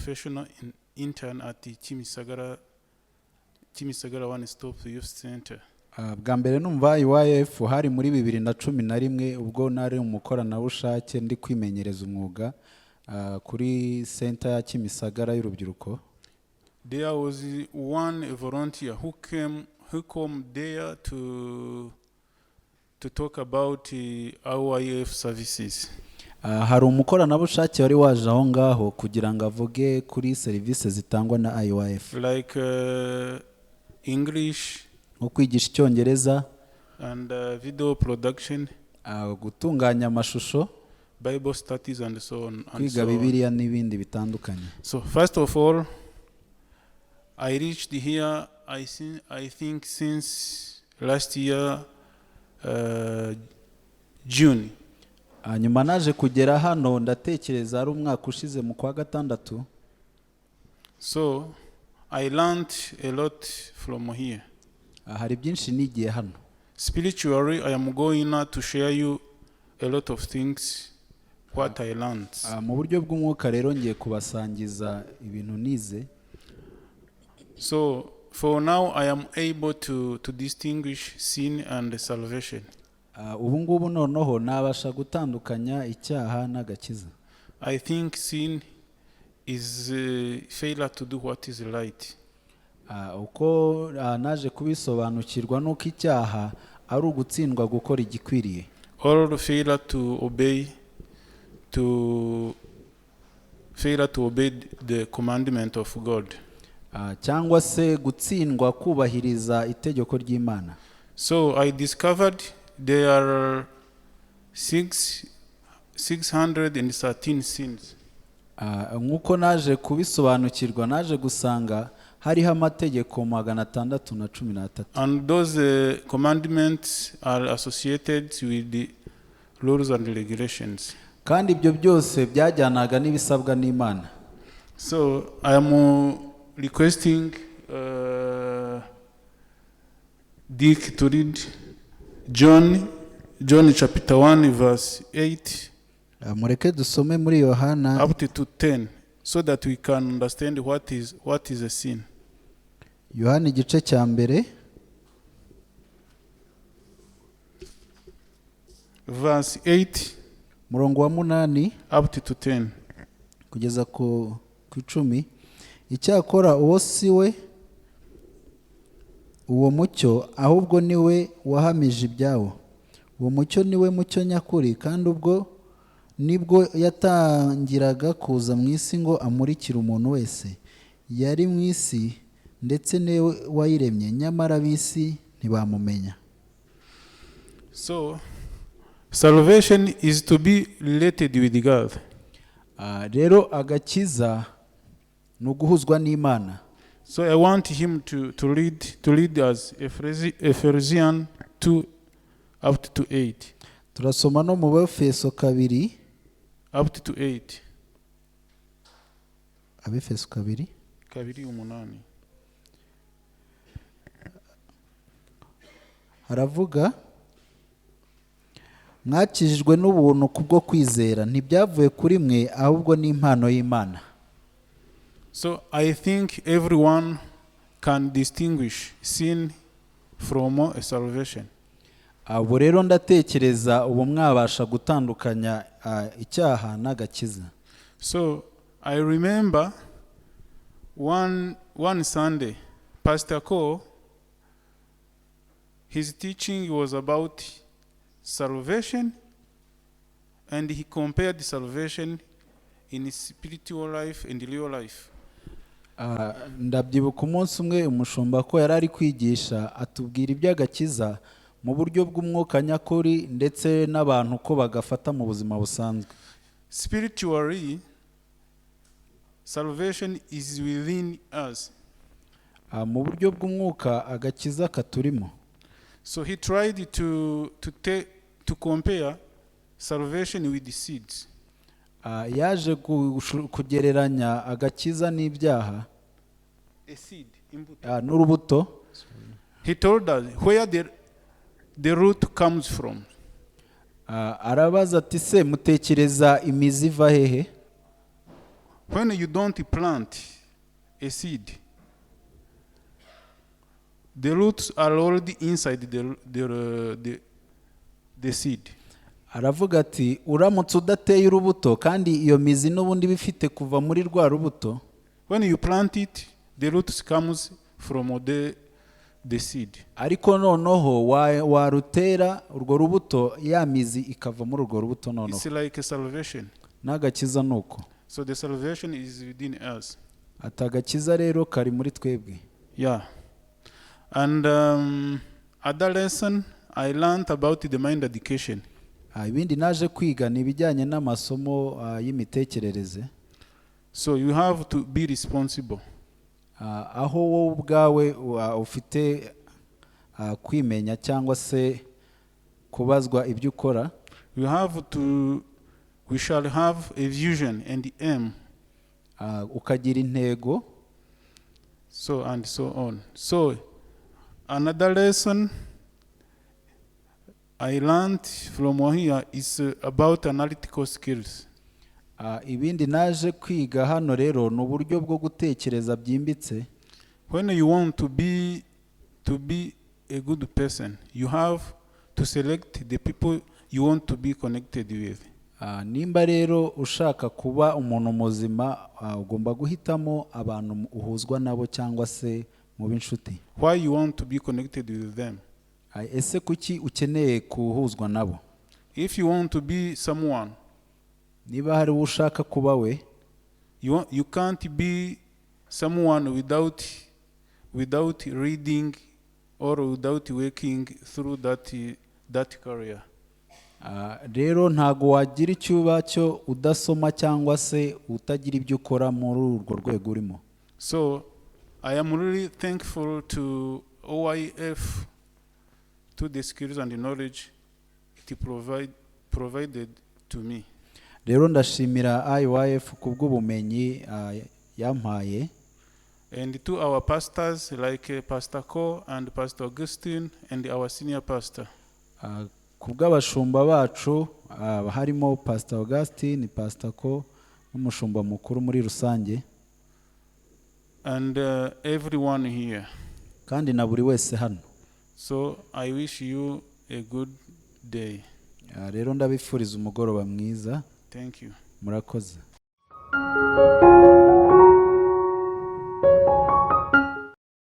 professional intern at the Kimisagara One Stop Youth Center. Bwa mbere numva IYF hari muri 2011 ubwo nari umukoranabushake ndi kwimenyereza umwuga kuri center ya Kimisagara y'urubyiruko. There was one volunteer who came there to talk about IYF services. Hari umukoranabushake wari waje aho ngaho kugira ngo avuge kuri serivisi zitangwa na IYF. Like English, nko kwigisha Icyongereza, and video production, gutunganya amashusho, Bible studies and so on. Kwiga Bibiliya n'ibindi bitandukanye. So first of all, I reached here I think since last year June. Nyuma naje kugera hano ndatekereza ari umwaka ushize mu kwa gatandatu. So I learned a lot from here. Hari byinshi nigiye hano. Spiritually, I am going now to share you a lot of things what I learned. Mu buryo bw'umwuka rero ngiye kubasangiza ibintu nize. So for now I am able to distinguish sin and salvation. Ubu ngubu noneho nabasha gutandukanya icyaha n'agakiza. I think sin is failure to do what is right. Uko naje kubisobanukirwa nuko icyaha ari ugutsindwa gukora igikwiriye. Or failure to obey the commandment of God. Cyangwa se gutsindwa kubahiriza itegeko ry'Imana. So I discovered there are 613 sins. Nkuko naje kubisobanukirwa naje gusanga hariho amategeko 613. And those commandments are associated with the rules and regulations. Kandi ibyo byose byajyanaga n'ibisabwa n'Imana. So I am requesting Dick to read John chapter 1 verse 8 mureke dusome muri Yohana up to 10 so that we can understand what is a sin. Yohana igice cya mbere verse 8 murongo wa 8 up to 10 kugeza ku 10. Icyakora uwo siwe uwo mucyo ahubwo niwe wahamije ibyawo. Uwo mucyo niwe mucyo nyakuri kandi ubwo nibwo yatangiraga kuza mu isi ngo amurikire umuntu wese. Yari mu isi ndetse niwe wayiremye nyamara ab'isi ntibamumenya. So salvation is to be related with God. Rero agakiza ni uguhuzwa n'Imana. So I want him to read us Ephesians 2 up to 8. Turasoma no mu Befeso 2 up to 8. Abefeso 2 8. Haravuga mwakijijwe n'ubuntu kubwo kwizera ntibyavuye kuri mwe ahubwo ni impano y'Imana. So I think everyone can distinguish sin from a salvation. Abo rero ndatekereza ubu mwabasha gutandukanya icyaha n'agakiza. So I remember one Sunday Pastor Cole, his teaching was about salvation, and he compared salvation in his spiritual life and real life. Ndabyibuka umunsi umwe umushumba ko yari ari kwigisha atubwira iby'agakiza mu buryo bw'umwuka nyakuri ndetse n'abantu ko bagafata mu buzima busanzwe. Spiritually, salvation is within us. Mu buryo bw'umwuka agakiza katurimo. So he tried to compare salvation with the seeds. Yaje kugereranya agakiza n'ibyaha. A seed, n'urubuto. He told us where the root comes from. Arabaza ati se mutekereza imizi iva hehe? When you don't plant a seed, the roots are already inside the seed. aravuga ati uramutse udateye urubuto kandi iyo mizi n'ubundi bifite kuva muri rwa rubuto. When you plant it, the roots comes from the seed. Ariko noneho warutera urwo rubuto ya mizi ikava muri urwo rubuto noneho. It's like a salvation. N'agakiza nuko. So the salvation is within us. Atagakiza rero kari muri twebwe. Yeah. And other lesson I learned about the mind education. Ibindi naje kwiga ni ibijyanye n'amasomo y'imitekerereze. So you have to be responsible. Aho wowe ubwawe ufite kwimenya cyangwa se kubazwa ibyo ukora. We shall have a vision and aim. Ukagira intego. So and so on. So another lesson I learned from here is about analytical skills. Ibindi naje kwiga hano rero ni uburyo bwo gutekereza byimbitse. When you want to be a good person, you have to select the people you want to be connected with. Nimba rero ushaka kuba umuntu muzima, ugomba guhitamo abantu uhuzwa nabo cyangwa se mu b'inshuti. Why you want to be connected with them? Ese kuki ukeneye kuhuzwa nabo? If you want to be someone, niba hari ushaka kuba we, you can't be someone without reading or without working through that career. Rero ntago wagira icyuba cyo udasoma cyangwa se utagira ibyo ukora muri urwo rwego urimo. So I am really thankful to OIF, to the skills and the knowledge it provided to me. Rero ndashimira IYF kubw'ubumenyi yampaye. And to our pastors like Pastor Ko and Pastor Augustine and our senior pastor. Kubw'abashumba bacu harimo Pastor Augustine, Pastor Ko n'umushumba mukuru muri rusange. And everyone here. Kandi na buri wese hano. So I wish you a good day. Rero ndabifuriza umugoroba mwiza. Thank you. Murakoze.